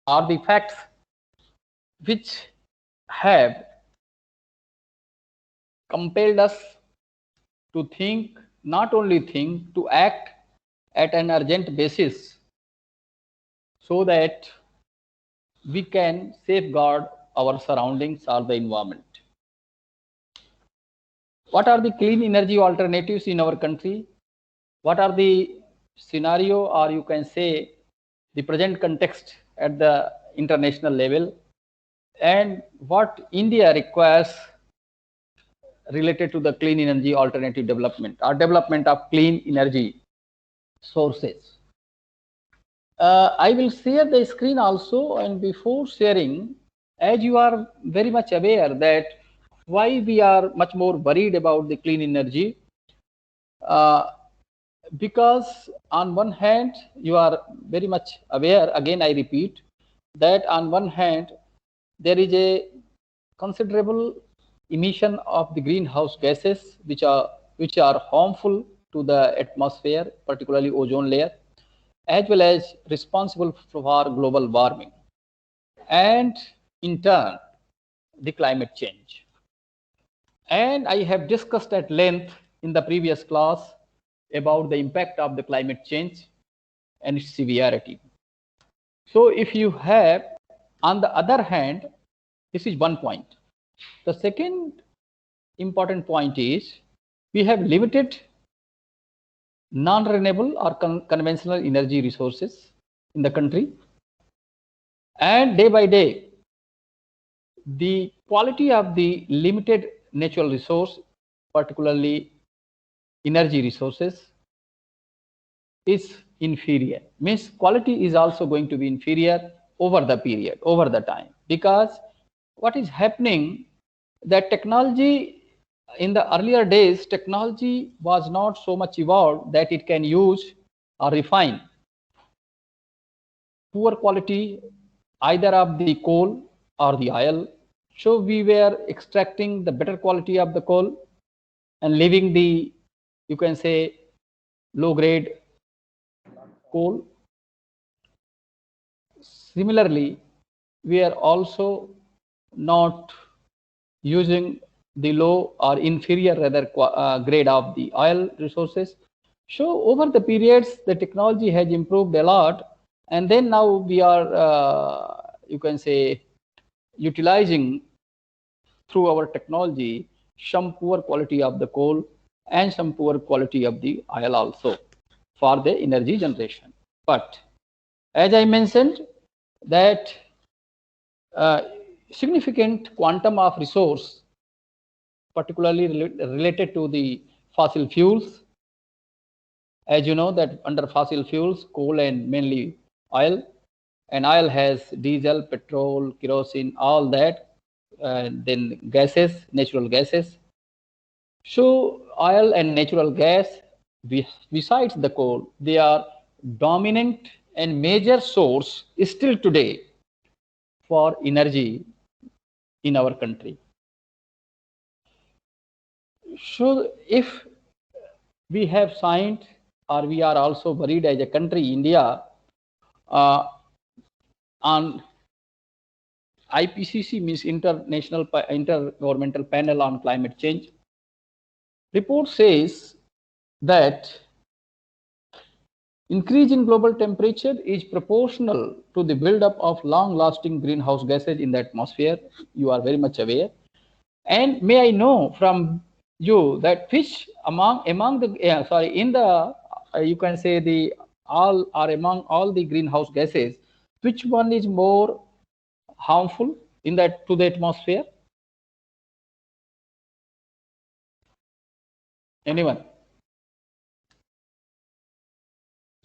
are the facts which have compelled us to think, not only think, to act at an urgent basis so that we can safeguard our surroundings or the environment. What are the clean energy alternatives in our country? What are the scenario, or you can say the present context at the international level, and what India requires related to the clean energy alternative development or development of clean energy sources. I will share the screen also, and before sharing, as you are very much aware that why we are much more worried about the clean energy, uh, because on one hand you are very much aware, again I repeat, that on one hand there is a considerable emission of the greenhouse gases which are harmful to the atmosphere, particularly ozone layer, as well as responsible for global warming and in turn the climate change. And I have discussed at length in the previous class about the impact of the climate change and its severity. So if you have, on the other hand, this is one point. The second important point is we have limited non-renewable or conventional energy resources in the country, and day by day the quality of the limited natural resource, particularly energy resources, is inferior. Means quality is also going to be inferior over the period, over the time, because what is happening, that technology, in the earlier days technology was not so much evolved that it can use or refine poor quality either of the coal or the oil. So we were extracting the better quality of the coal and leaving the, you can say, low grade coal. Similarly, we are also not using the low or inferior rather grade of the oil resources. So over the periods, the technology has improved a lot, and then now we are, you can say, utilizing through our technology some poor quality of the coal and some poor quality of the oil also for the energy generation. But as I mentioned, that uh, significant quantum of resource, particularly related to the fossil fuels. As you know that under fossil fuels, coal and mainly oil, and oil has diesel, petrol, kerosene, all that, then gases, natural gases. So oil and natural gas, besides the coal, they are dominant and major source still today for energy in our country. So if we have signed, or we are also worried as a country, India, on IPCC, means Intergovernmental Panel on Climate Change. Report says that increase in global temperature is proportional to the buildup of long-lasting greenhouse gases in the atmosphere. You are very much aware. And may I know from you that which among the in the you can say the all are among all the greenhouse gases, which one is more harmful in that to the atmosphere? Anyone?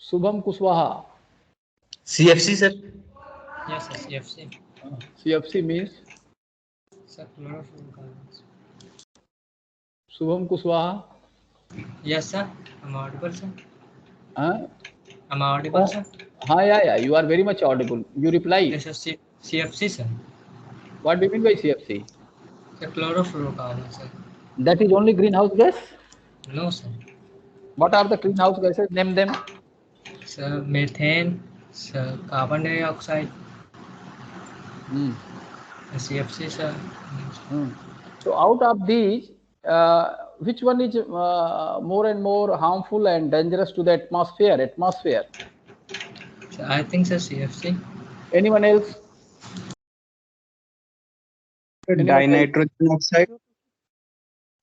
Subham Kushwaha. CFC, sir. Yes, sir, CFC. CFC means Sir, chlorofluorocarbons. Subham Kushwaha. Yes, sir. I'm audible, sir. Huh? I'm audible, Oh, sir. yeah. You are very much audible. You reply. Yes, sir. CFC, sir. What do you mean by CFC? The chlorofluorocarbons, sir. That is only greenhouse gas. No, sir. What are the greenhouse gases? Name them. Sir, methane, sir, carbon dioxide, Hmm. CFC, sir. So out of these, which one is more and more harmful and dangerous to the atmosphere? So I think, sir, CFC. Anyone else? Anyone else? Dinitrogen oxide.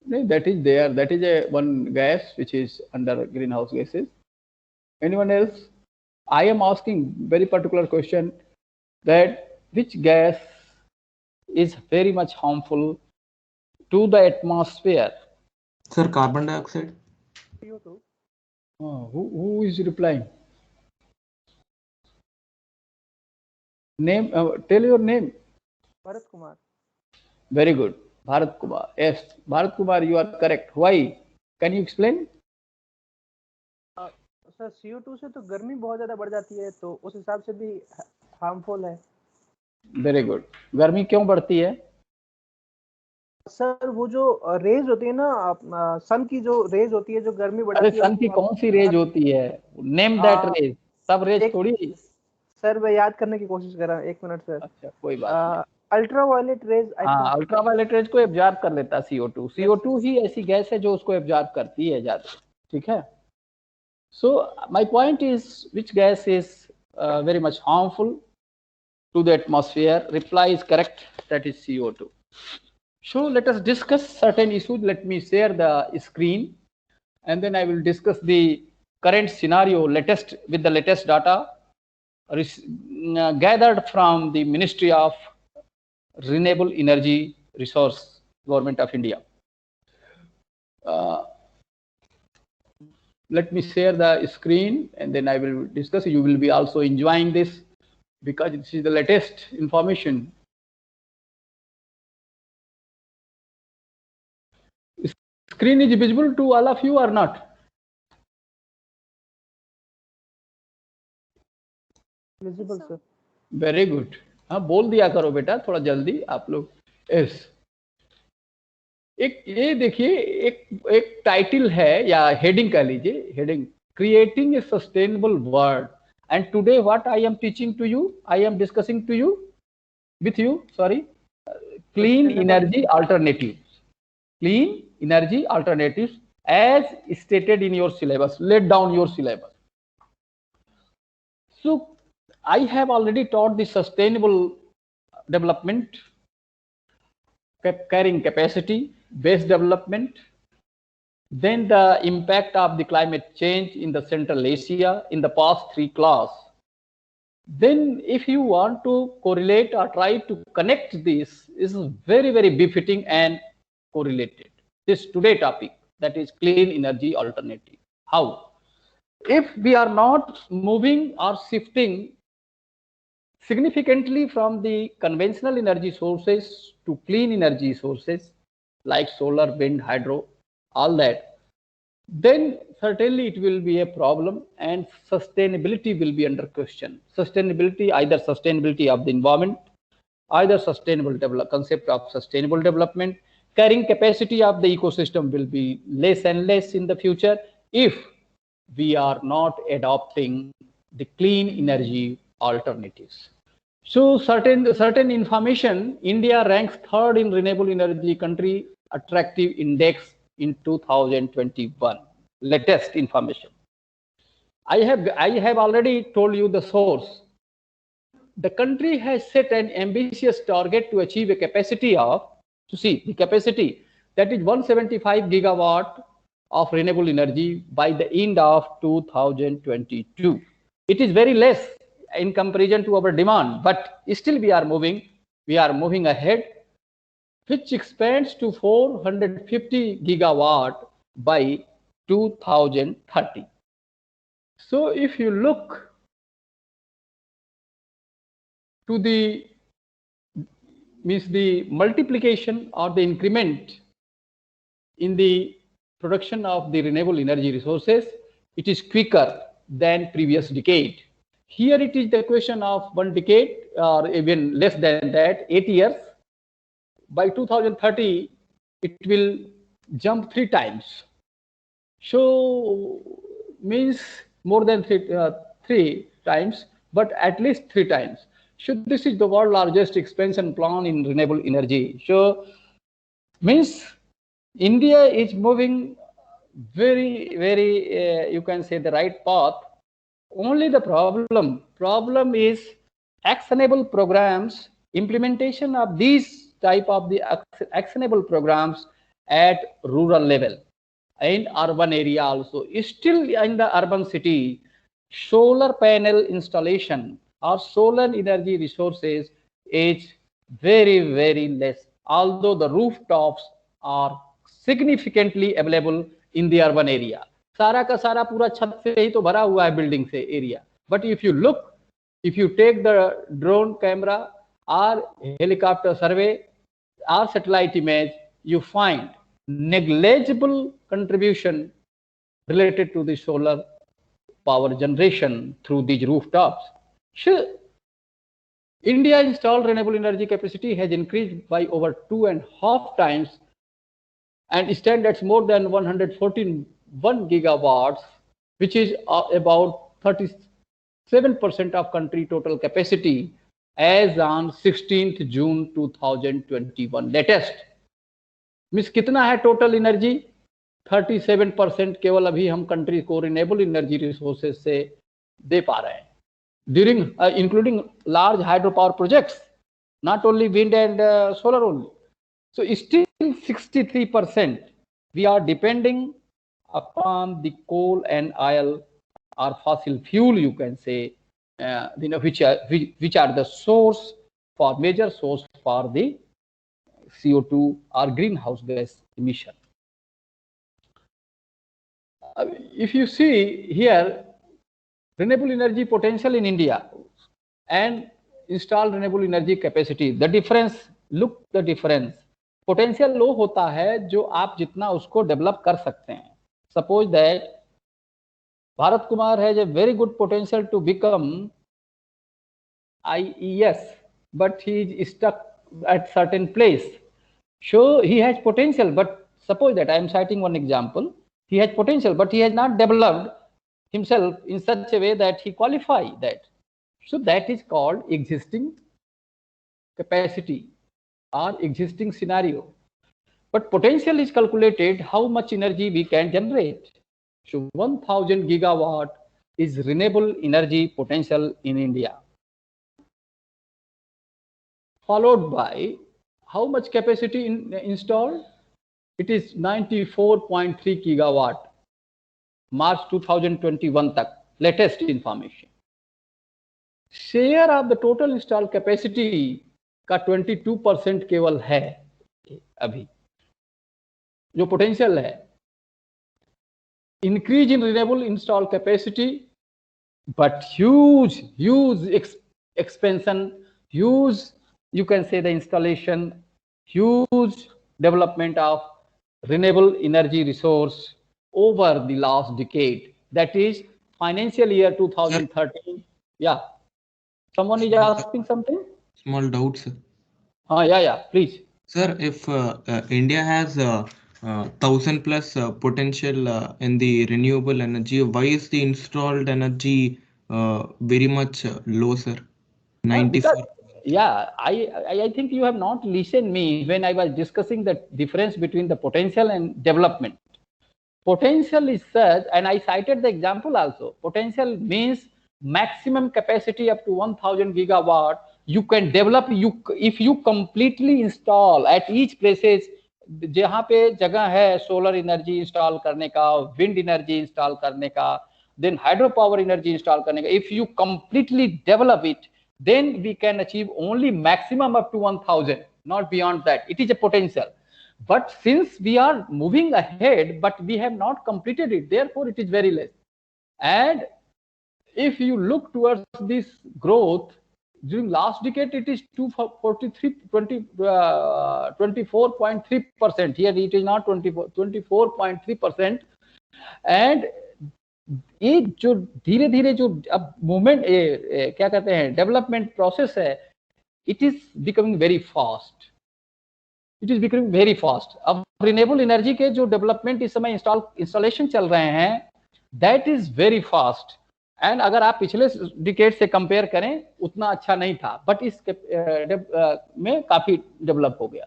No, that is there. That is a one gas which is under greenhouse gases. Anyone else? I am asking very particular question that which gas is very much harmful to the atmosphere? Sir, carbon dioxide. CO2. Who is replying? Name. Tell your name. Bharat Kumar. Very good. Bharat Kumar. Yes, Bharat Kumar, you are correct. Why? Can you explain? Sir CO2 से तो गर्मी बहुत ज़्यादा बढ़ जाती है, तो उस हिसाब से भी हार्मफुल है। Very good. गर्मी क्यों बढ़ती है? सर वो जो रेज होती है ना, सन की जो रेज होती है, जो गर्मी अरे बढ़ाती है। सन की कौन सी रेज होती है? नेम दैट रेज। सब रेज थोड़ी। सर मैं याद करने की कोशिश कर रहा हूँ, 1 मिनट सर। अच्छा, कोई बात नहीं। Ultraviolet rays. हाँ, अल्ट्रावायलेट रेज को एब्जॉर्ब कर लेता है CO2। CO2 ही ऐसी गैस है जो उसको एब्जॉर्ब करती है ज्यादा। ठीक है। So my point is, which gas is very much harmful to the atmosphere? Reply is correct. That is CO2. So let us discuss certain issues. Let me share the screen, and then I will discuss the current scenario, with the latest data gathered from the Ministry of Renewable Energy Resource, Government of India. Let me share the screen, and then I will discuss. You will be also enjoying this because this is the latest information. Screen is visible to all of you or not? Visible sir. Very good. हाँ, बोल दिया करो बेटा थोड़ा जल्दी आप लोग। Yes. एक ये देखिए, एक टाइटल है या हेडिंग कह लीजिए, heading creating a sustainable world. And today what I am teaching to you, I am discussing to you with you, sorry, clean energy alternatives. Clean energy alternatives as stated in your syllabus. Let down your syllabus. So I have already taught the sustainable development, carrying capacity, based development, then the impact of the climate change in the Central Asia in the past 3 class. Then if you want to correlate or try to connect this, is very, very befitting and correlated. This today topic, that is clean energy alternative. How? If we are not moving or shifting significantly from the conventional energy sources to clean energy sources like solar, wind, hydro, all that, then certainly it will be a problem and sustainability will be under question. Sustainability, either sustainability of the environment, either concept of sustainable development, carrying capacity of the ecosystem will be less and less in the future if we are not adopting the clean energy alternatives. So certain information, India ranks 3rd in renewable energy country attractive index in 2021. Latest information. I have already told you the source. The country has set an ambitious target to achieve a capacity of, to see the capacity, that is 175 gigawatt of renewable energy by the end of 2022. It is very less in comparison to our demand, but still we are moving ahead, which expands to 450 gigawatt by 2030. So if you look to the multiplication or the increment in the production of the renewable energy resources, it is quicker than previous decade. Here it is the question of 1 decade or even less than that, 8 years. By 2030, it will jump 3 times. So means more than three times, but at least 3 times. So this is the world largest expansion plan in renewable energy. So means India is moving very, you can say the right path. Only the problem is actionable programs, implementation of these type of the actionable programs at rural level and urban area also. Still in the urban city, solar panel installation or solar energy resources is very less, although the rooftops are significantly available in the urban area. सारा का सारा पूरा छत से ही तो भरा हुआ है बिल्डिंग से area. But if you take the drone camera or helicopter survey or satellite image, you find negligible contribution related to the solar power generation through these rooftops. So, India installed renewable energy capacity has increased by over 2.5 times and stands at more than 114 gigawatts, which is about 37% of country total capacity as on 16th June 2021 latest. Means कितना है total energy? 37% केवल अभी हम country को renewable energy resources से दे पा रहे हैं, during including large hydro power projects, not only wind and solar only. So still 63% we are depending upon the coal and oil or fossil fuel, you can say, which are the major source for the CO2 or greenhouse gas emission. If you see here, renewable energy potential in India and installed renewable energy capacity, the difference, look the difference. Potential low होता है जो आप जितना उसको develop कर सकते हैं. Suppose that Bharat Kumar has a very good potential to become IES, but he is stuck at certain place. So he has potential, but suppose that I am citing one example. He has potential, but he has not developed himself in such a way that he qualify that. So that is called existing capacity or existing scenario. But potential is calculated how much energy we can generate. So 1000 gigawatt is renewable energy potential in India. Followed by how much capacity installed? It is 94.3 gigawatt. March 2021 तक latest information. Share of the total installed capacity का 22% केवल है अभी जो potential है. Increase in renewable install capacity, but huge expansion, huge you can say the installation, huge development of renewable energy resource over the last decade, that is financial year 2013. Yeah, someone is asking something. Small doubt, sir. Yeah, please. Sir, if India has 1000 plus potential in the renewable energy, why is the installed energy very much low, sir? 94. Yeah, I think you have not listened me when I was discussing the difference between the potential and development. Potential is such, and I cited the example also. Potential means maximum capacity up to 1000 gigawatt you can develop. If you completely install at each places जहाँ पे जगह है solar energy install करने का, wind energy install करने का, then hydro power energy install करने का, if you completely develop it, then we can achieve only maximum up to 1000, not beyond that. It is a potential. But since we are moving ahead, but we have not completed it, therefore it is very less. And if you look towards this growth, during last decade, it is 24.3%. Here it is not 24.3%. And ये जो धीरे धीरे जो अब movement क्या कहते हैं development process है, it is becoming very fast. अब रिन्यूएबल एनर्जी के जो डेवलपमेंट इस समय इंस्टॉलेशन चल रहे हैं, that is very fast. And अगर आप पिछले डिकेड से कंपेयर करें उतना अच्छा नहीं था, बट इस में काफी डेवलप हो गया।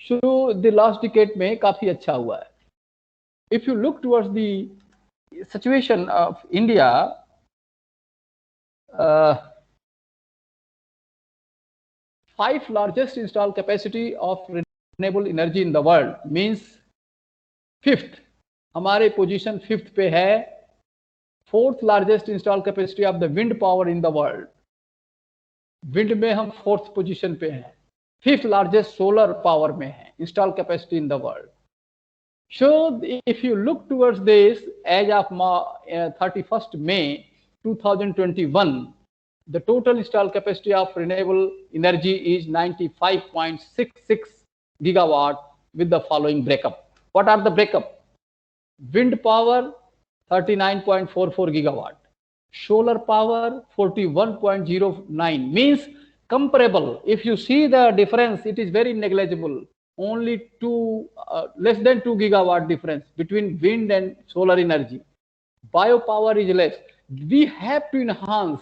सो द लास्ट डिकेड में काफी अच्छा हुआ है। If you look towards the situation of India, five largest installed capacity of renewable energy in the world means fifth, हमारे पोजीशन फिफ्थ पे है। Fourth largest install capacity of the wind power in the world, wind में हम fourth position पे हैं। Fifth largest solar power में है install capacity in the world. So if you look towards this, as of 31st May 2021, the total installed capacity of renewable energy is 95.66 gigawatt with the following breakup. What are the breakup? Wind power 39.44 gigawatt, solar power 41.09, means comparable. If you see the difference, it is very negligible. Only less than 2 gigawatt difference between wind and solar energy. Biopower is less. We have to enhance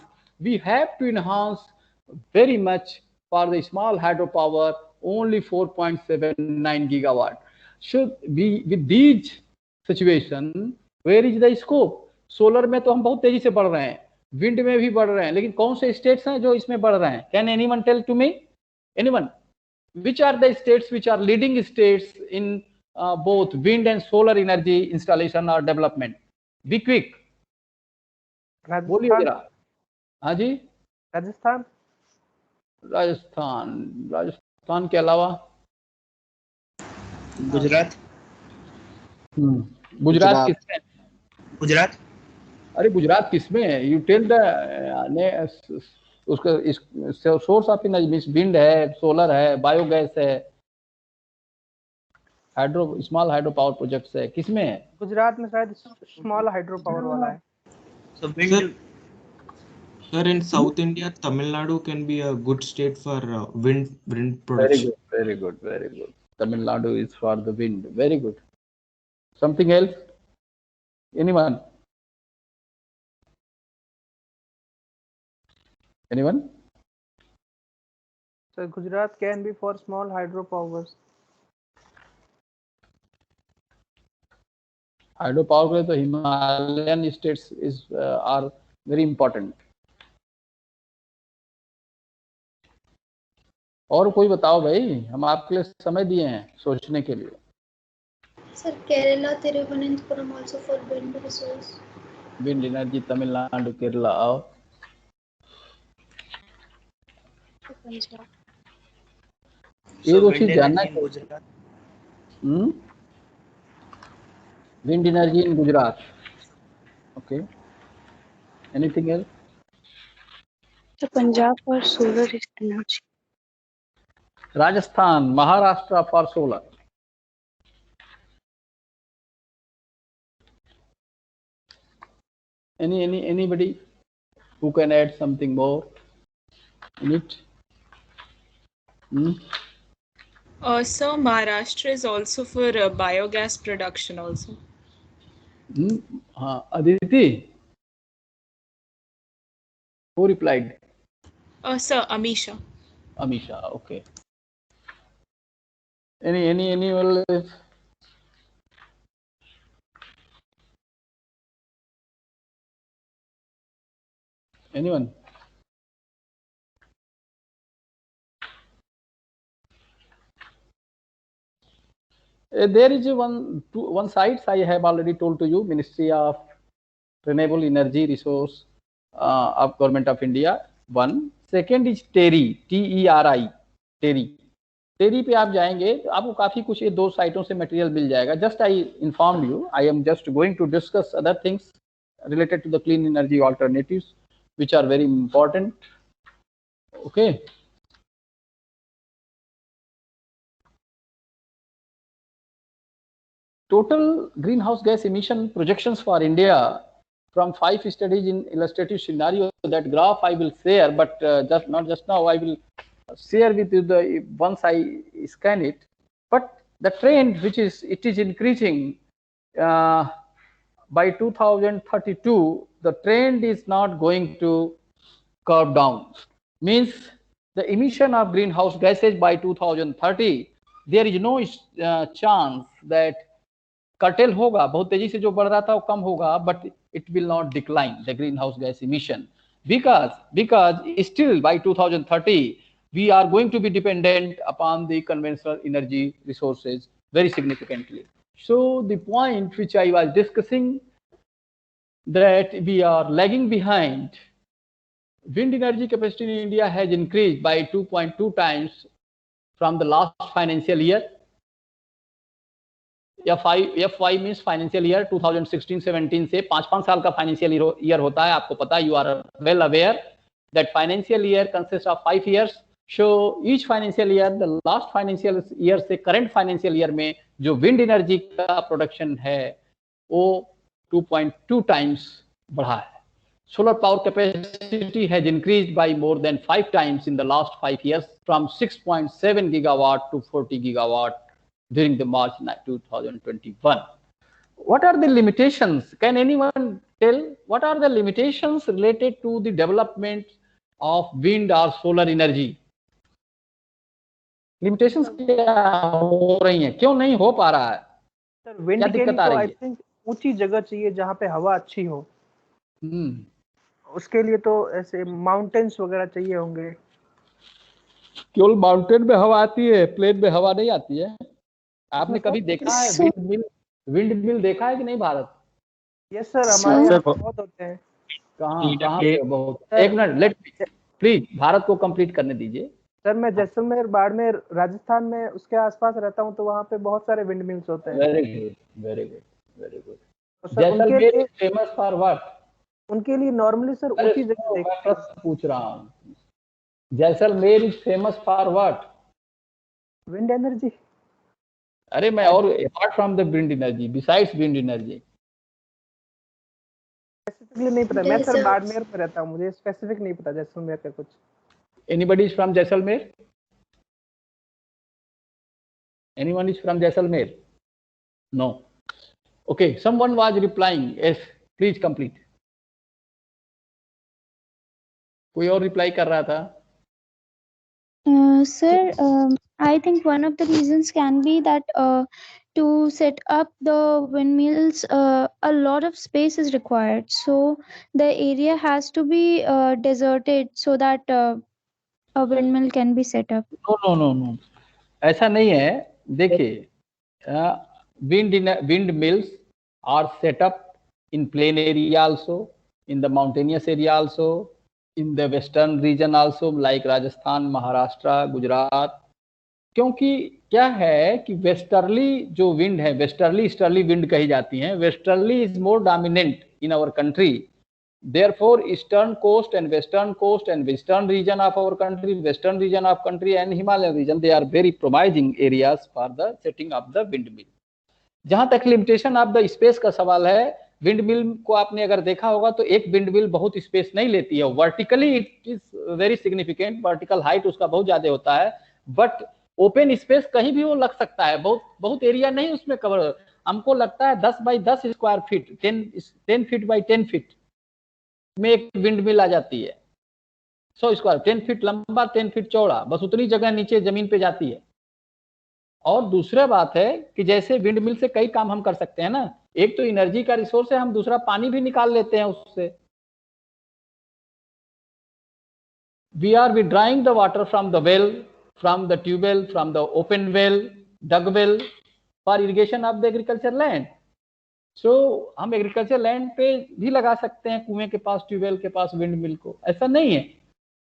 very much for the small hydropower, only 4.79 gigawatt. So with these situation, where is the scope? Solar में तो हम बहुत तेजी से बढ़ रहे हैं, wind में भी बढ़ रहे हैं, लेकिन कौन से स्टेट्स हैं जो इसमें बढ़ रहे हैं? Can anyone tell to me? Anyone? Which are the states which are leading states in both wind and solar energy installation or development? Be quick. बोलिए जरा। हाँ जी, राजस्थान। राजस्थान के अलावा गुजरात। गुजरात किसमें? गुजरात। अरे गुजरात किसमें है? यू टेल द उसका source of energy means wind है, सोलर है, बायोगैस है, स्मॉल हाइड्रो पावर प्रोजेक्ट्स है, किसमें है? गुजरात में शायद स्मॉल हाइड्रो पावर वाला है। Sir, in South India, Tamil Nadu can be a good state for wind production. Very good. Tamil Nadu is for the wind. Very good. Something else? Anyone? So Gujarat can be for small hydro powers. Hydro power के लिए तो Himalayan states are very important. और कोई बताओ भाई, हम आपके लिए समय दिए हैं सोचने के लिए। Sir, Kerala, Thiruvananthapuram also for wind resource. Wind energy, Tamil Nadu, Kerala और Punjab. ये दो चीज जानना है। Wind energy in Gujarat. Okay. Anything else? So Punjab for solar energy. Rajasthan, Maharashtra for solar. Anybody who can add something more in it? So Maharashtra is also for biogas production also. Aditi, who replied? Sir, Amisha. Amisha, okay. Anyone else? Anyone? There is one site I have already told to you, Ministry of Renewable Energy Resource of Government of India. One. Second is TERI, TERI, TERI. टेरी पे आप जाएंगे तो आपको काफी कुछ ये दो साइटों से मटेरियल मिल जाएगा। Just I inform you, I am just going to discuss other things related to the clean energy alternatives which are very important. Okay. Total greenhouse gas emission projections for India from 5 studies in illustrative scenario. That graph I will share, but not just now. I will share with you once I scan it. But the trend, it is increasing by 2032, the trend is not going to curve down. Means the emission of greenhouse gases by 2030, there is no chance that curtail होगा, बहुत तेजी से जो बढ़ रहा था वो कम होगा, but it will not decline the greenhouse gas emission because still by 2030 we are going to be dependent upon the conventional energy resources very significantly. So the point which I was discussing, that we are lagging behind. Wind energy capacity in India has increased by 2.2 times from the last financial year. FY means financial year 2016-17 से 5 साल का financial year होता है, आपको पता है, you are well aware that financial year consists of 5 years. So each financial year, the last financial year से current financial year में जो wind energy का production है वो 2.2 times बढ़ा है. Solar power capacity has increased by more than 5 times in the last 5 years, from 6.7 gigawatt to 40 gigawatt during the March 2021. What are the limitations? Can anyone tell what are the limitations related to the development of wind or solar energy? Limitations क्या हो रही हैं, क्यों नहीं हो पा रहा है? सर विंड के लिए तो आई थिंक ऊंची जगह चाहिए जहाँ पे हवा अच्छी हो. उसके लिए तो ऐसे माउंटेन्स वगैरह चाहिए होंगे. केवल माउंटेन में हवा आती है, प्लेन में हवा नहीं आती है. आपने कभी देखा है विंड मिल देखा है कि नहीं भारत? यस सर, हमारे यहाँ बहुत होते हैं. कहाँ पे बहुत? एक मिनट, लेट प्लीज भारत को कंप्लीट करने दीजिए. सर मैं जैसलमेर, बाड़मेर, राजस्थान में उसके आसपास रहता हूँ, तो वहाँ पे बहुत सारे विंड मिल्स होते हैं. Very good. Jaisalmer is famous for what? उनके लिए नॉर्मली सर ऊंची जगह देखते हैं. पूछ रहा हूँ, Jaisalmer is famous for what? Wind energy. अरे मैं और apart from the wind energy, besides wind energy specifically नहीं पता. मैं सर बाड़मेर में रहता हूँ, मुझे स्पेसिफिक नहीं पता जैसलमेर का कुछ. Anybody is from Jaisalmer? Anyone is from Jaisalmer? No. Okay, someone was replying. Yes, please complete. कोई और reply कर रहा था? Sir, I think one of the reasons can be that to set up the windmills, a lot of space is required. So the area has to be deserted so that a windmill can be set up. No. ऐसा नहीं है. देखिए, windmills are set up in plain area also, in the mountainous area also, in the western region also, like Rajasthan, Maharashtra, Gujarat. क्योंकि क्या है कि westerly जो wind है, वेस्टर्ली ईस्टर्ली विंड कही जाती हैं, westerly is more dominant in our country. Therefore, eastern coast and western region of our country, western region of country and Himalayan region, they are very promising areas for the setting of the windmill. जहां तक limitation of the space का सवाल है, windmill को आपने अगर देखा होगा तो एक विंडमिल बहुत स्पेस नहीं लेती है. Vertically it is very significant, vertical height उसका बहुत ज्यादा होता है, बट ओपन स्पेस कहीं भी वो लग सकता है. बहुत एरिया नहीं उसमें कवर. हमको लगता है 10 by 10 square feet, 10 feet by 10 feet में एक विंडमिल आ जाती है. 100 स्क्वायर, 10 फीट लंबा, 10 फीट चौड़ा, बस उतनी जगह नीचे जमीन पे जाती है. और दूसरा बात है कि जैसे विंडमिल से कई काम हम कर सकते हैं ना. एक तो एनर्जी का रिसोर्स है, हम दूसरा पानी भी निकाल लेते हैं उससे. We are withdrawing the water from the well, from the tubewell, from the open well, dug well, for irrigation of the agriculture land. So हम एग्रीकल्चर लैंड पे भी लगा सकते हैं, कुएं के पास, ट्यूबवेल के पास विंडमिल को. ऐसा नहीं है.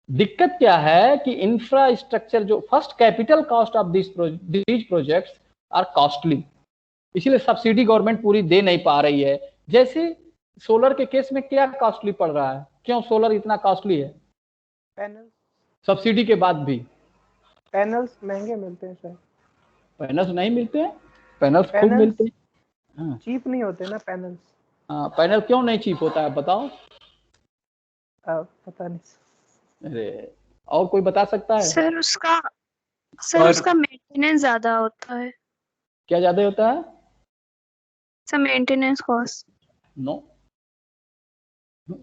दिक्कत क्या है कि इंफ्रास्ट्रक्चर, जो first capital cost of these projects are costly, इसलिए सब्सिडी गवर्नमेंट पूरी दे नहीं पा रही है. जैसे सोलर के केस में क्या कॉस्टली पड़ रहा है? क्यों सोलर इतना कॉस्टली है? पैनल सब्सिडी के बाद भी पैनल्स महंगे मिलते हैं सर. पैनल्स नहीं मिलते हैं, पैनल्स खूब मिलते हैं. हाँ, चीप नहीं होते ना पैनल्स. हाँ, पैनल क्यों नहीं चीप होता है बताओ? पता नहीं. अरे और कोई बता सकता है? सर उसका मेंटेनेंस ज्यादा होता है. क्या ज्यादा होता है? Sir maintenance cost. No,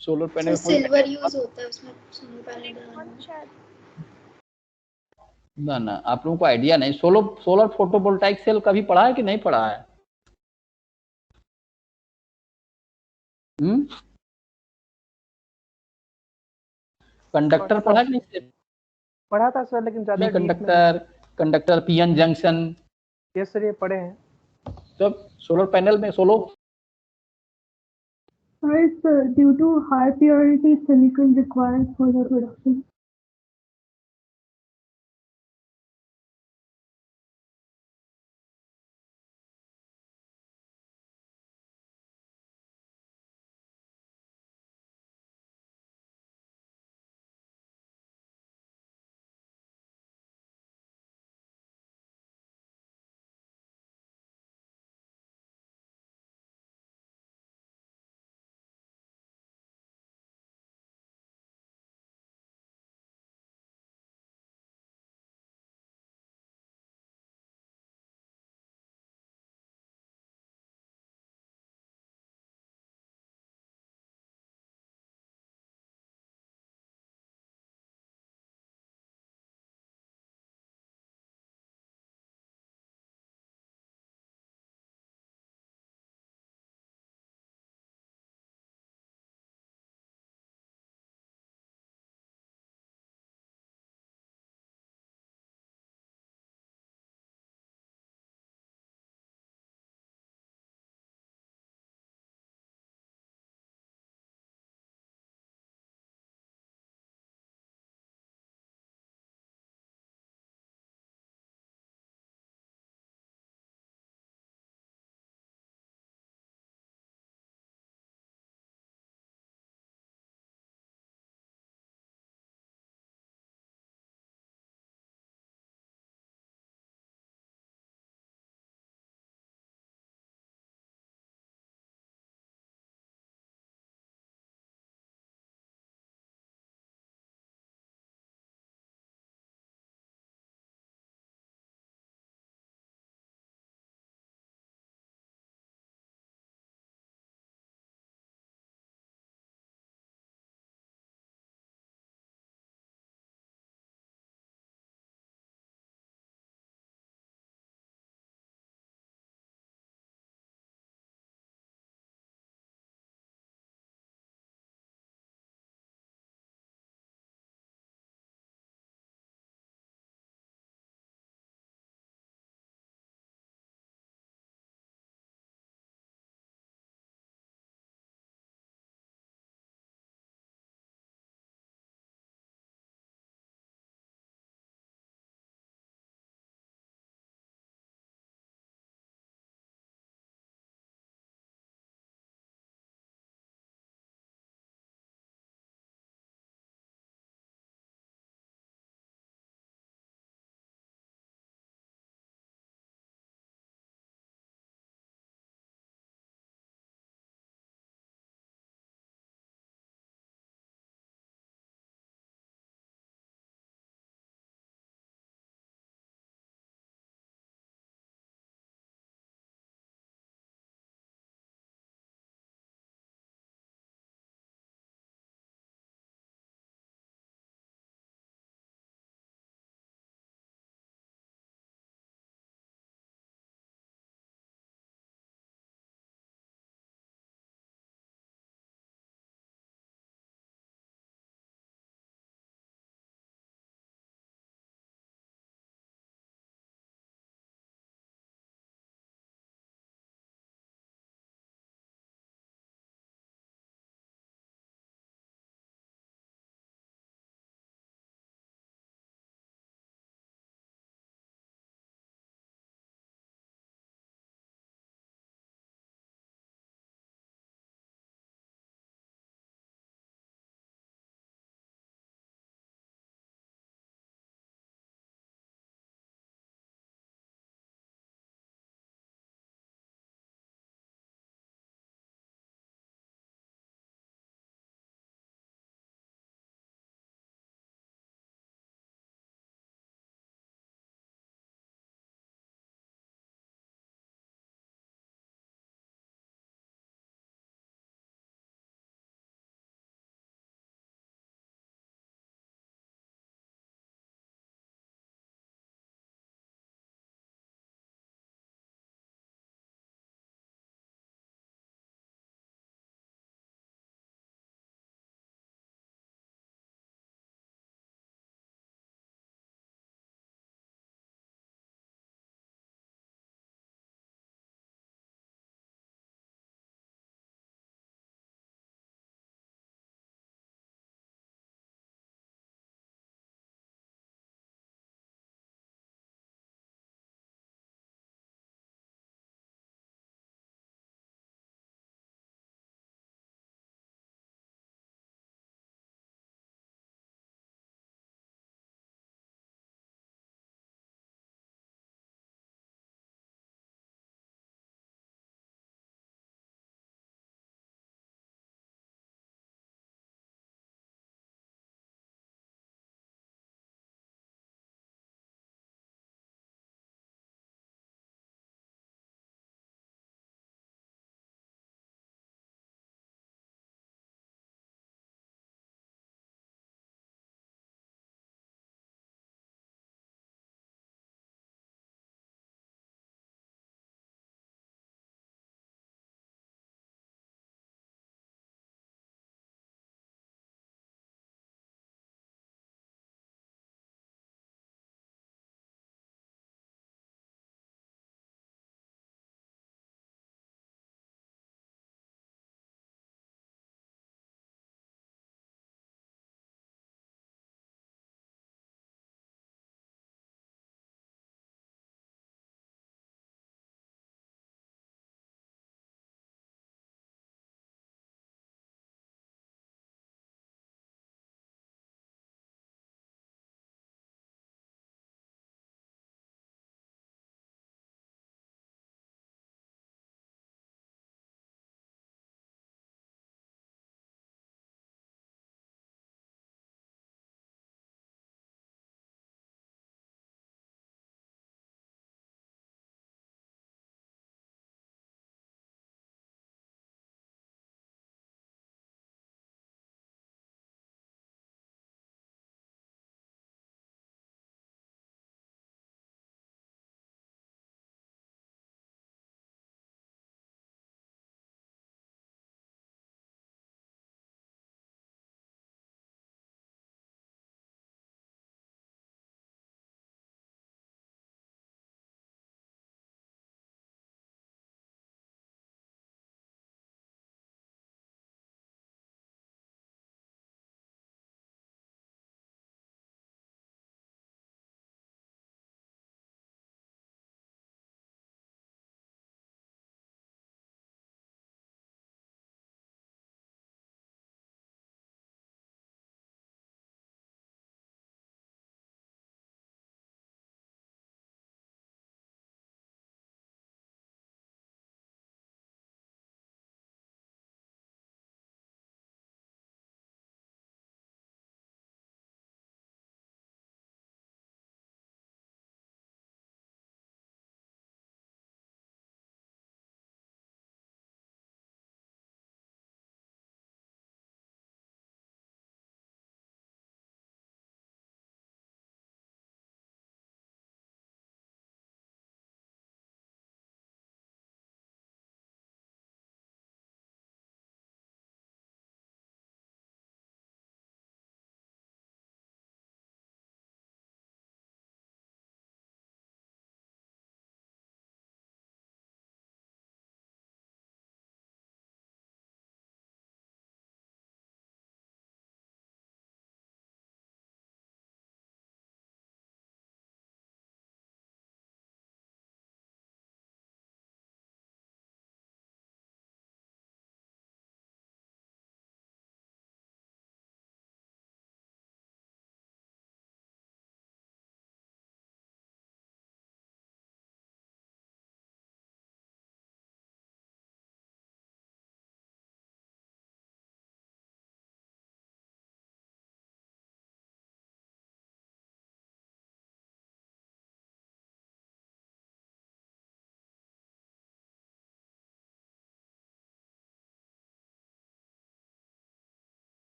solar sir panel silver use होता है उसमें सोलर पैनल बनाने में। ना ना, आप लोगों को आइडिया नहीं। सोलर फोटोवोल्टाइक सेल कभी पढ़ा है कि नहीं पढ़ा है? कंडक्टर पढ़ा है कि नहीं? पढ़ा था सर, लेकिन ज्यादा डीप में कंडक्टर, पीएन जंक्शन, ये सर ये पढ़े हैं। सब सोलर पैनल में Due to high purity silicon required for the production.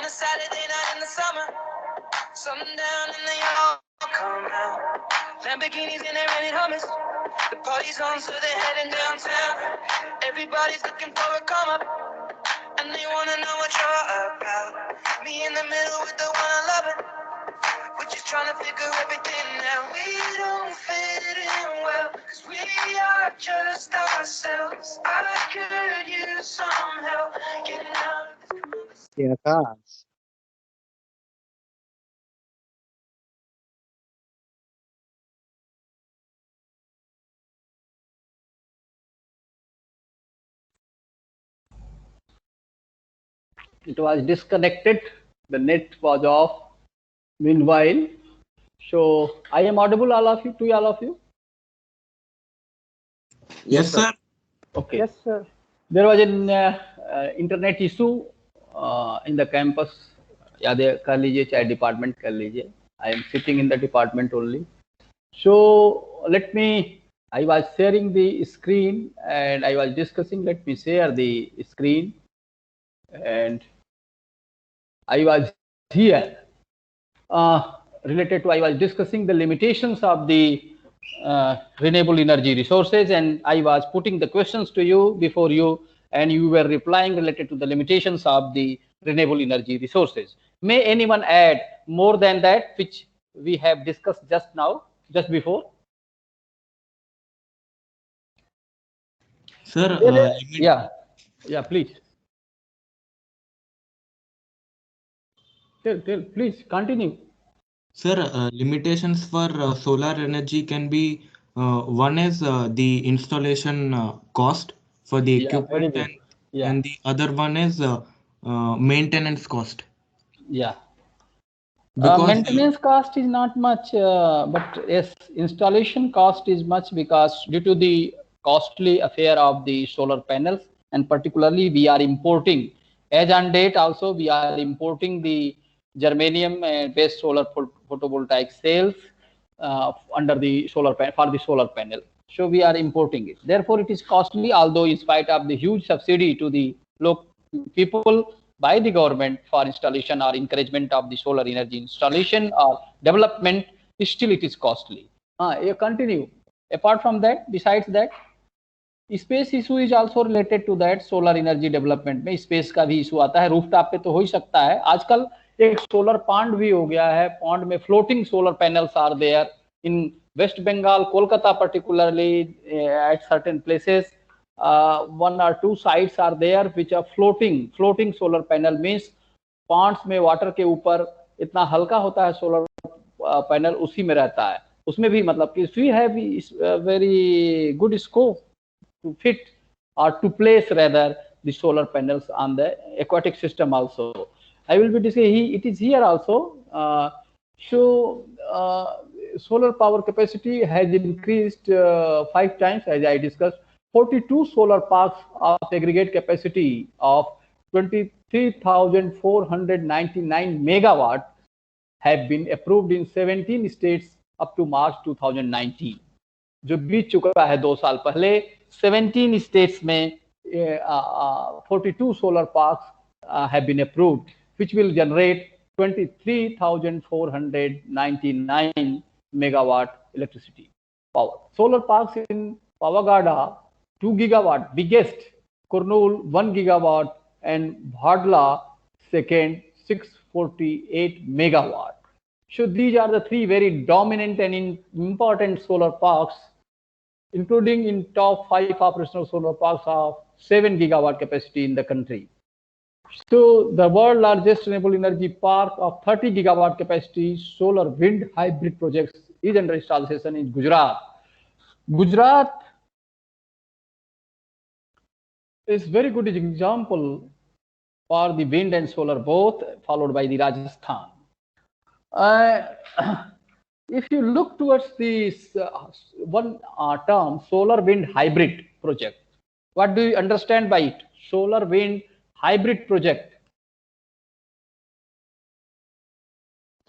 a Saturday night in the summer. Sundown and they all come out. Lamborghinis and their rented hummus. The party's on, so they're heading downtown. Everybody's looking for a come up, and they wanna know what you're about. Me in the middle with the one I love it. We're just trying to figure everything out. We don't fit in well, 'cause we are just ourselves. I could use some help getting out of this conversation. Yeah, Akash. It was disconnected. The net was off. Meanwhile, so I am audible, all of you, to all of you. Yes, sir. Okay. Yes, sir. There was an internet issue in the campus. याद कर लीजिए, चाहे department कर लीजिए. I am sitting in the department only. So let me. I was sharing the screen and I was discussing. Let me share the screen, and I was here related to. I was discussing the limitations of the renewable energy resources, and I was putting the questions to you before you, and you were replying related to the limitations of the renewable energy resources. May anyone add more than that which we have discussed just now, just before? Sir, yeah, please. Tell, please continue. Sir, limitations for solar energy can be one is the installation cost for the equipment, and the other one is maintenance cost. Yeah. Because maintenance cost is not much, but yes, installation cost is much, because due to the costly affair of the solar panels, and particularly we are importing, as on date also we are importing the germanium based solar photovoltaic cells under the solar for the solar panel. So we are importing it. Therefore, it is costly, although in spite of the huge subsidy to the local people by the government for installation or encouragement of the solar energy installation or development, still it is costly. You continue. Apart from that, besides that, space issue is also related to that. Solar energy development में space का भी issue आता है. Rooftop पे तो हो ही सकता है. आजकल एक सोलर पॉन्ड भी हो गया है. पॉन्ड में floating solar panels are there in West Bengal, Kolkata particularly at certain places. One or two sites are there which are floating solar panel. means ponds में वाटर के ऊपर इतना हल्का होता है सोलर पैनल, उसी में रहता है. उसमें भी मतलब कि we have very good scope to fit or to place rather the solar panels on the aquatic system also. I will be discussing it is here also. Solar power capacity has increased 5 times, as I discussed. 42 solar parks of aggregate capacity of 23,499 megawatt have been approved in 17 states up to March 2019. जो बीत चुका है 2 साल पहले. 17 states में 42 solar parks have been approved, which will generate 23,499 megawatt electricity power. Solar parks in Pavagada 2 gigawatt, biggest. Kurnool 1 gigawatt, and Bhadla second 648 megawatt. So these are the 3 very dominant and important solar parks, including in top 5 operational solar parks of 7 gigawatt capacity in the country. So the world largest renewable energy park of 30 gigawatt capacity solar wind hybrid projects is under installation in Gujarat. Gujarat is very good example for the wind and solar both, followed by the Rajasthan. If you look towards this one term, solar wind hybrid project, what do you understand by it? Solar wind hybrid project.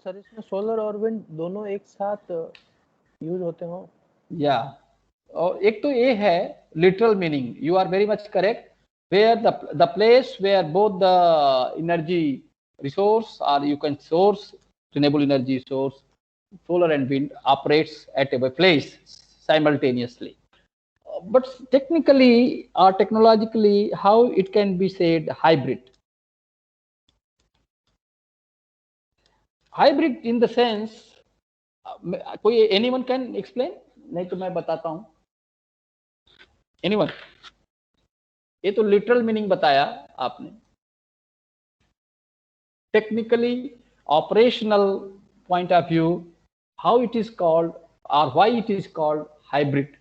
Sir इसमें solar और wind दोनों एक साथ use होते हो? Yeah. और एक तो ये है literal meaning. You are very much correct. Where the place where both the energy resource, or you can source renewable energy source, solar and wind operates at a place simultaneously. But technically or technologically, how it can be said hybrid? Hybrid in the sense, कोई anyone can explain? नहीं तो मैं बताता हूँ. Anyone? ये तो literal meaning बताया आपने. Technically, operational point of view, how it is called or why it is called hybrid?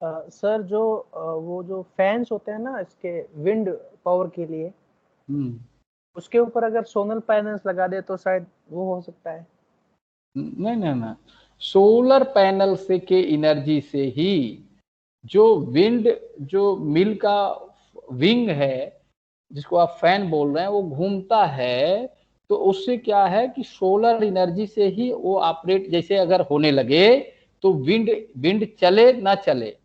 Sir जो वो जो फैंस होते हैं ना इसके विंड पावर के लिए, उसके ऊपर अगर सोलर पैनल्स लगा दे तो शायद वो हो सकता है. नहीं, सोलर पैनल से के एनर्जी से ही जो विंड, जो मिल का विंग है जिसको आप फैन बोल रहे हैं, वो घूमता है, तो उससे क्या है कि सोलर एनर्जी से ही वो ऑपरेट. जैसे अगर होने लगे तो विंड चले ना चले,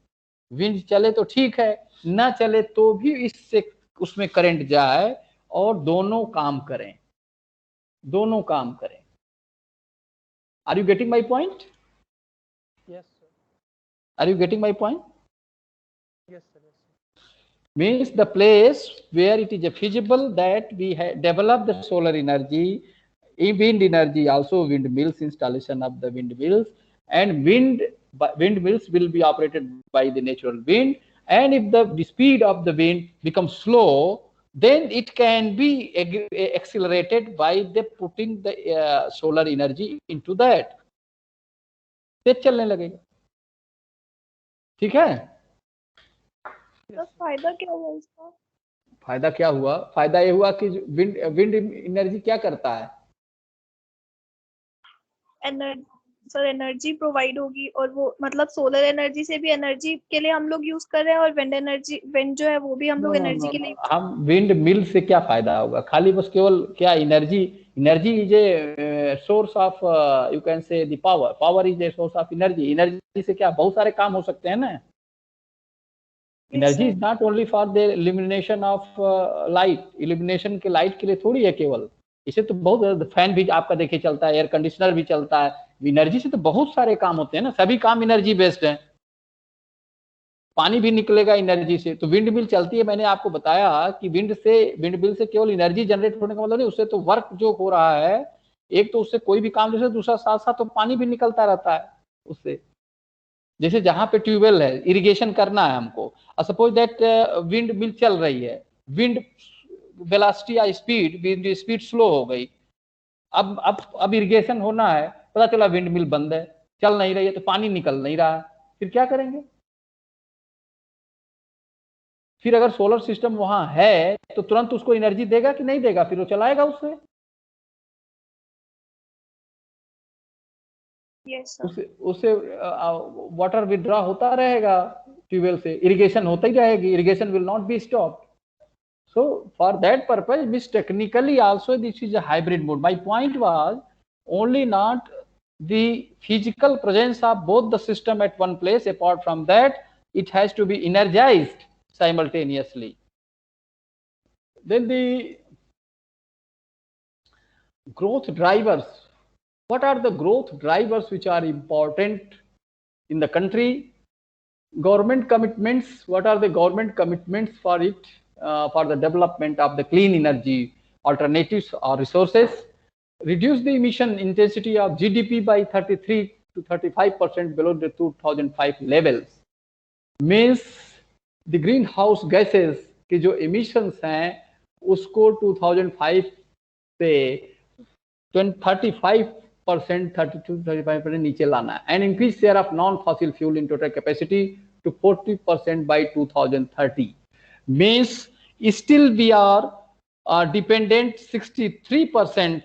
विंड चले तो ठीक है, ना चले तो भी इससे उसमें करंट जाए और दोनों काम करें. Are you getting my point? Yes, sir. Are you getting my point? Yes, sir. Means the place where it is feasible that we develop the solar energy, wind energy, also windmills, installation of the windmills, and windmills will be operated by the natural wind. And if the speed of the wind becomes slow, then it can be accelerated by the putting the solar energy into that. तेज चलने लगेगा. ठीक है. तो फायदा क्या हुआ इसका? फायदा क्या हुआ? फायदा ये हुआ कि विंड एनर्जी क्या करता है? एनर्जी प्रोवाइड होगी, और वो मतलब सोलर एनर्जी से भी एनर्जी के लिए हम लोग यूज कर रहे हैं, और विंड जो है वो भी हम लोग एनर्जी के लिए. हम विंड मिल से क्या फायदा होगा? खाली बस केवल क्या energy is a source of, you can say the power is a source of energy से क्या बहुत सारे काम हो सकते हैं ना. Energy is not only for the illumination of light. Illumination के लाइट के लिए थोड़ी है केवल. इसे तो बहुत फैन भी आपका देखिए चलता है, एयर कंडीशनर भी चलता है. एनर्जी से तो बहुत सारे काम होते हैं ना, सभी काम एनर्जी बेस्ड हैं. पानी भी निकलेगा एनर्जी से. तो विंड मिल चलती है, मैंने आपको बताया कि विंड मिल से केवल एनर्जी जनरेट होने का मतलब नहीं, उससे तो वर्क जो हो रहा है, एक तो उससे कोई भी काम, जैसे दूसरा साथ साथ तो पानी भी निकलता रहता है उससे. जैसे जहां पे ट्यूबवेल है, इरिगेशन करना है हमको, सपोज दैट विंड मिल चल रही है, विंड वेलोसिटी या स्पीड स्लो हो गई, अब इरिगेशन होना है, पता चला विंड मिल बंद है, चल नहीं रही है, तो पानी निकल नहीं रहा है, फिर क्या करेंगे? फिर अगर सोलर सिस्टम वहां है तो तुरंत उसको एनर्जी देगा कि नहीं देगा? फिर वो चलाएगा उससे. उससे वाटर विड्रॉ होता रहेगा ट्यूबवेल से, इरिगेशन होता ही रहेगी, irrigation will not be stopped. So for that purpose, means technically also this is a hybrid mode. My point was only not the physical presence of both the system at one place. Apart from that, it has to be energized simultaneously. Then the growth drivers. What are the growth drivers which are important in the country? Government commitments. What are the government commitments for it? For the development of the clean energy alternatives or resources, reduce the emission intensity of GDP by 33 to 35% below the 2005 levels. Means the greenhouse gases की जो emissions हैं उसको 2005 से 32-35% नीचे लाना है, and increase share of non-fossil fuel in total capacity to 40% by 2030. Means still we are dependent 63%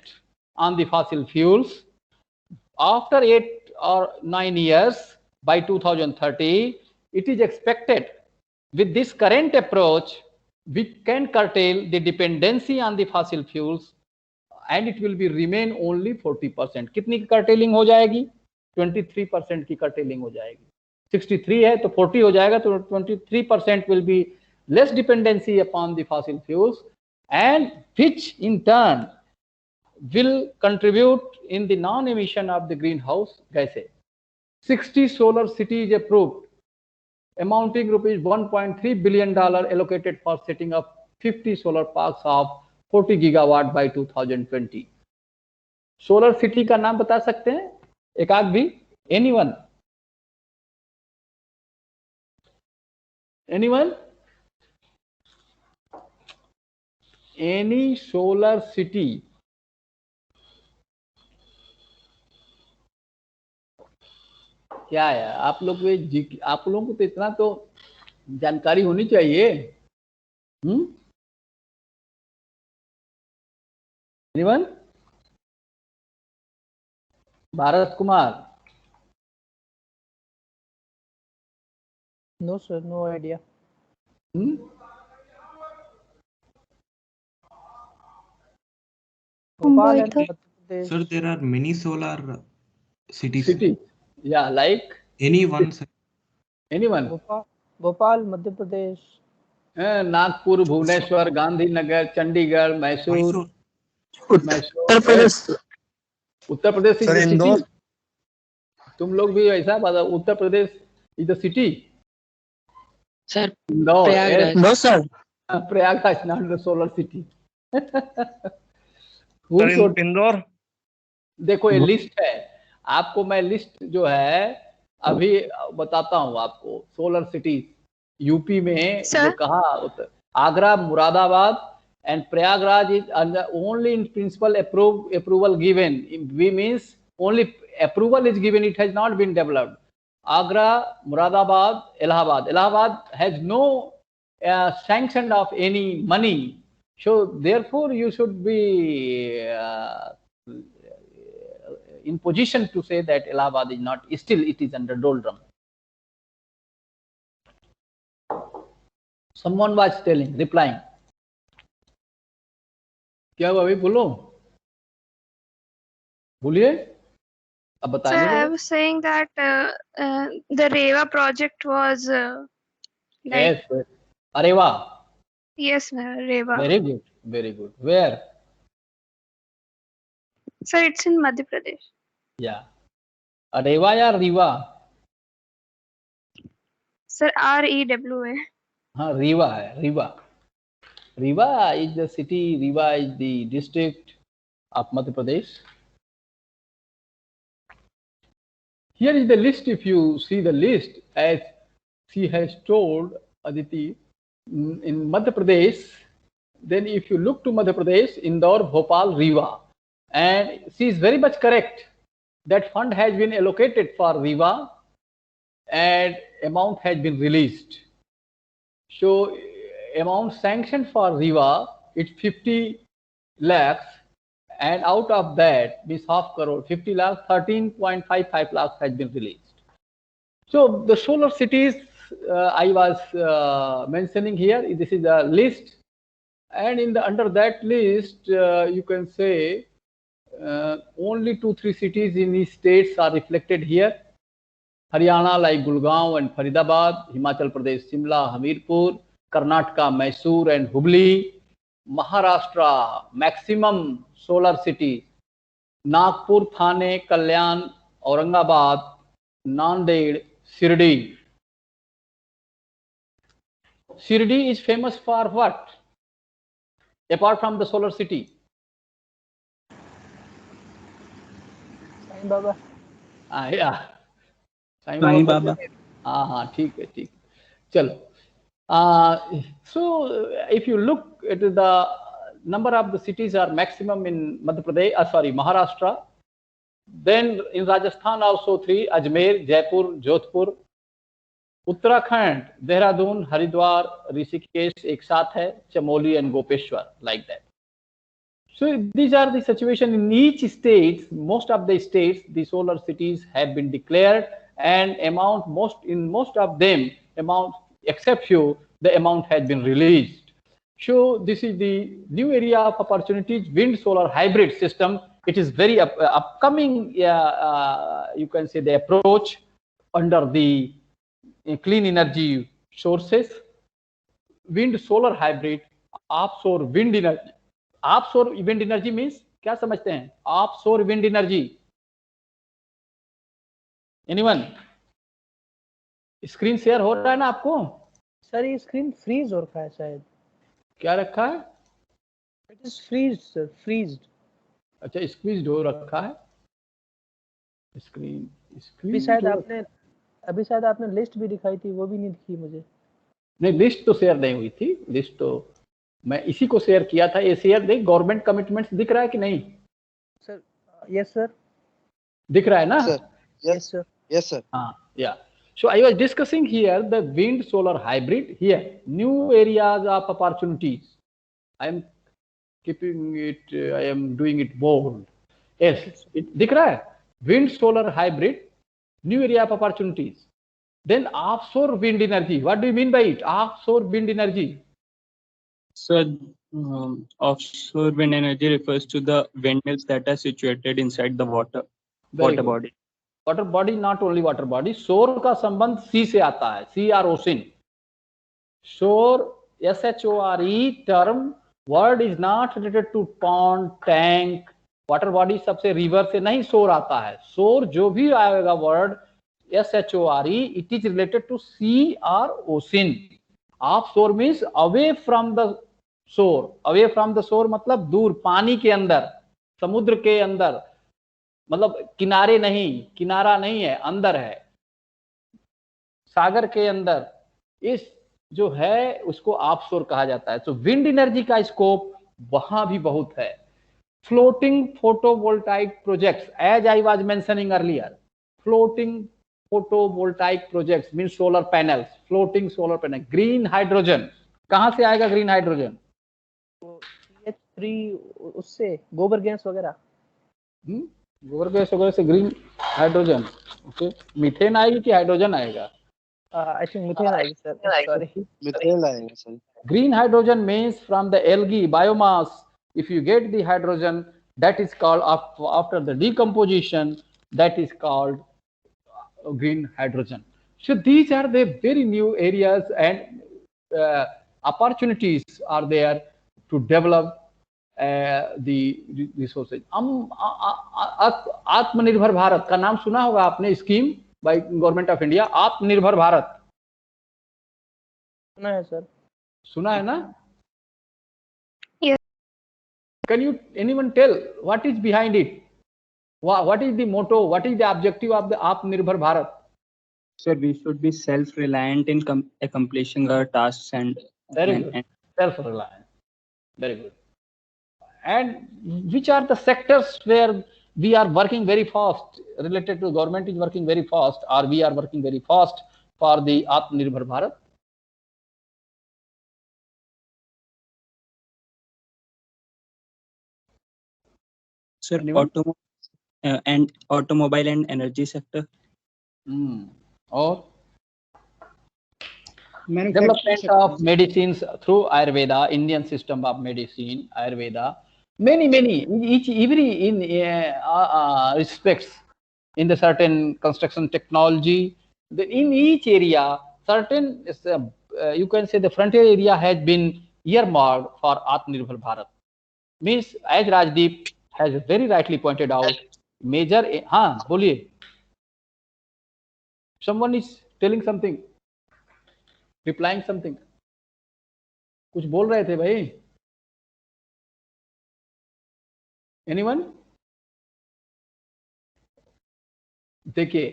on the fossil fuels. After 8 or 9 years, by 2030, it is expected with this current approach, we can curtail the dependency on the fossil fuels, and it will be remain only 40%. कितनी की curtailing हो जाएगी? 23% की curtailing हो जाएगी. 63 है तो 40 हो जाएगा, तो 23% will be less dependency upon the fossil fuels, and which in turn will contribute in the non-emission of the greenhouse gases. 60 solar cities approved, amounting rupees $1.3 billion allocated for setting up 50 solar parks of 40 gigawatt by 2020. Solar city का नाम बता सकते हैं एक आध भी? Anyone? Anyone? Any solar city? क्या है आप लोग आप लोगों को तो इतना तो जानकारी होनी चाहिए. Anyone? Bharat Kumar? No sir, no idea. Bhopal and Madhya Pradesh. Sir, there are many solar cities. Yeah, like anyone, sir. Anyone? Bhopal, Madhya Pradesh. Nagpur, Bhubaneswar, Gandhinagar, Chandigarh, Mysore. Uttar Pradesh. Uttar Pradesh is the city. तुम लोग भी ऐसा बता. Uttar Pradesh is the city. Sir no no sir. Prayagraj not the solar city. Indore. देखो ये list है. आपको मैं लिस्ट जो है अभी बताता हूँ आपको. सोलर सिटीज यूपी में जो कहा, Agra, Moradabad and Prayagraj is only in principle approval given. We means only approval is given, it has not been developed. Agra, Muradabad, Allahabad. Allahabad has no sanction of any money. So therefore you should be in position to say that Allahabad is not, still it is under doldrum. Someone was telling, replying. क्या हुआ भाई? बोलो, बोलिए, अब बताइए. Sir, I was saying that the Rewa project was yes, Arewa. Yes, Rewa. Very good, very good. Where? Sir, it's in Madhya Pradesh. Yeah. Arewa या Rewa? Sir, REWA. हाँ, Rewa है, Rewa. Rewa is the city, Rewa is the district of Madhya Pradesh. Here is the list. If you see the list, as she has told Aditi, in Madhya Pradesh, then if you look to Madhya Pradesh, Indore, Bhopal, Rewa, and she is very much correct that fund has been allocated for Rewa and amount has been released. So amount sanctioned for Rewa, it's 50 lakhs, and out of that means half crore, 50 lakhs, 13.55 lakhs has been released. So the solar cities I was mentioning here, this is a list, and in the under that list you can say only 2-3 cities in these states are reflected here. Haryana like Gulgaon and Faridabad, Himachal Pradesh Shimla, Hamirpur, Karnataka, Mysore and Hubli, Maharashtra, maximum solar cities, Nagpur, Thane, Kalyan, Aurangabad, Nanded, Shirdi. Shirdi is famous for what? Apart from the solar city? Sai Baba. Yeah. Sai Baba. हाँ, ठीक है, ठीक. चलो. So if you look at the number of the cities are maximum in Madhya Pradesh, Maharashtra. Then in Rajasthan also 3, Ajmer, Jaipur, Jodhpur. Uttarakhand, Dehradun, Haridwar, Rishikesh एक साथ है, Chamoli and Gopeshwar, like that. So these are the situation in each state. Most of the states, the solar cities have been declared, and in most of them, except few, the amount has been released. So this is the new area of opportunities, wind solar hybrid system. It is very upcoming, you can say, the approach under the clean energy sources. Wind solar hybrid offshore wind energy. Offshore wind energy means क्या समझते हैं? Offshore wind energy. Anyone? Screen share हो रहा है ना आपको? Sir ये screen freeze हो रखा है शायद। क्या रखा है? It is freeze sir, freezed. अच्छा, स्क्वीज्ड हो रखा है स्क्रीन। अभी शायद आपने लिस्ट भी दिखाई थी, वो भी नहीं दिखी मुझे। नहीं, लिस्ट तो शेयर नहीं हुई थी। लिस्ट तो मैं इसी को शेयर किया था। ये शेयर देख, गवर्नमेंट कमिटमेंट्स दिख रहा है कि नहीं? सर यस सर, दिख रहा है ना? Yes sir, Yes, sir. Yeah. So I was discussing here the wind solar hybrid. Here new areas of opportunities. I am keeping it, I am doing it bold. Yes, दिख रहा है? Wind solar hybrid, new area of opportunities. Then offshore wind energy. What do you mean by it? Offshore wind energy. So, offshore wind energy refers to the windmills that are situated inside the water body. Water body, not only water body. Shore का संबंध sea से आता है, sea or ocean. Shore, SHORE term word is not related to pond, tank. Water body सबसे river से नहीं shore आता है. Shore जो भी आएगा word SHORE, it is related to sea or ocean. Offshore means away from the shore. Away from the shore मतलब दूर, पानी के अंदर, समुद्र के अंदर, मतलब किनारे नहीं, किनारा नहीं है, अंदर है, सागर के अंदर। इस जो है उसको ऑफशोर कहा जाता है। तो विंड एनर्जी का स्कोप वहां भी बहुत है। Floating photovoltaic projects, as I was mentioning earlier, floating photovoltaic projects mean solar panels, floating solar panel. Green hydrogen कहां से आएगा? ग्रीन हाइड्रोजन CH3 उससे गोबर गैस वगैरह, गोबर गैस वगैरह से ग्रीन हाइड्रोजन। ओके, मीथेन आएगी कि हाइड्रोजन आएगा? आई थिंक मीथेन आएगी सर, सॉरी मीथेन आएगा sir. Green hydrogen means from the algae biomass. If you get the hydrogen, that is called after the decomposition, that is called green hydrogen. So these are the very new areas and opportunities are there to develop the resources. आत्मनिर्भर भारत का नाम सुना होगा आपने, scheme by government of India, आत्मनिर्भर भारत। सुना है sir. सुना है ना? Yes. Can you anyone tell what is behind it? What is the motto? What is the objective of the Atmanirbhar Bharat? Sir, we should be self-reliant in accomplishing our tasks and very good. Self-reliant. Very good. And which are the sectors where we are working very fast related to government is working very fast, or we are working very fast for the Atmanirbhar Bharat? Sir, automobile and energy sector. Or development of medicines through Ayurveda, Indian system of medicine, Ayurveda. Many every in respects in the certain construction technology. In each area, certain you can say the frontier area has been earmarked for Atmanirbhar Bharat. Means as Rajdeep has very rightly pointed out, major. हाँ बोलिए. Someone is telling something, replying something. कुछ बोल रहे थे भाई. Anyone? देखिए,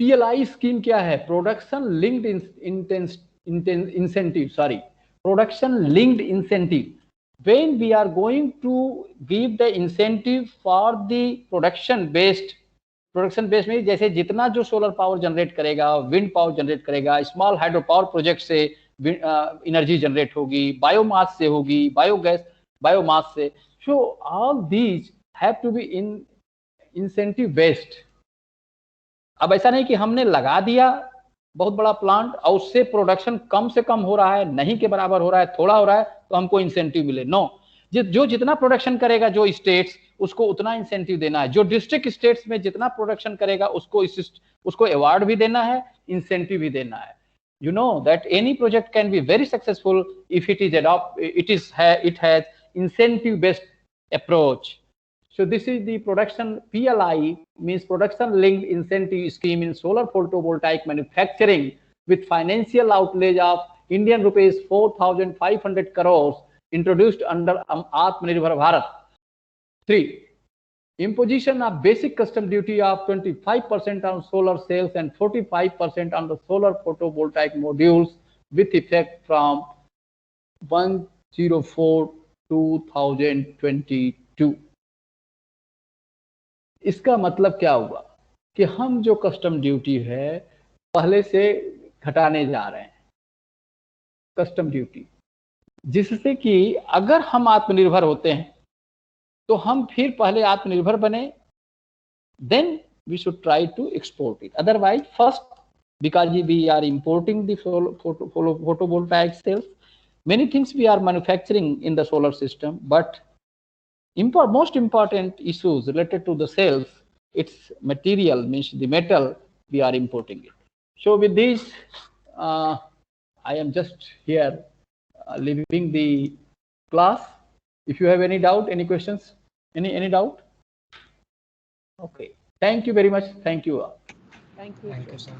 PLI scheme क्या है? Production linked incentive, sorry, production linked incentive. When we are going to give the incentive for the production based में जैसे जितना जो सोलर पावर जनरेट करेगा, विंड पावर जनरेट करेगा, स्मॉल हाइड्रो पावर प्रोजेक्ट से energy generate होगी, biomass से होगी, बायोगैस बायोमास से. So all these have to be in incentive based. अब ऐसा नहीं कि हमने लगा दिया बहुत बड़ा प्लांट और उससे प्रोडक्शन कम से कम हो रहा है, नहीं के बराबर हो रहा है, थोड़ा हो रहा है तो हमको इंसेंटिव मिले. नो, जो जितना प्रोडक्शन करेगा जो स्टेट्स, उसको उतना इंसेंटिव देना है. जो डिस्ट्रिक्ट स्टेट्स में जितना प्रोडक्शन करेगा उसको अवार्ड भी देना है, इंसेंटिव भी देना है. You know that any project can be very successful if it is it has incentive based approach. So this is the production PLI, means production linked incentive scheme in solar photovoltaic manufacturing, with financial outlay of Indian rupees 4,500 crores introduced under Atmanirbhar Bharat. 3. Imposition of basic custom duty of 25% on solar cells and 45% on the solar photovoltaic modules with effect from 1/04/2022. इसका मतलब क्या हुआ कि हम जो custom duty है पहले से घटाने जा रहे हैं, कस्टम ड्यूटी, जिससे कि अगर हम आत्मनिर्भर होते हैं तो हम फिर पहले आत्मनिर्भर बने, then we should try to export it. Otherwise, first, because we are importing the photovoltaic cells, many things we are manufacturing in the solar system, but most important issues related to the cells, its material, means the metal, we are importing it. So with this, I am just here leaving the class. If you have any doubt, any questions, any doubt? Okay. Thank you very much. Thank you. Thank you. Thank you, sir.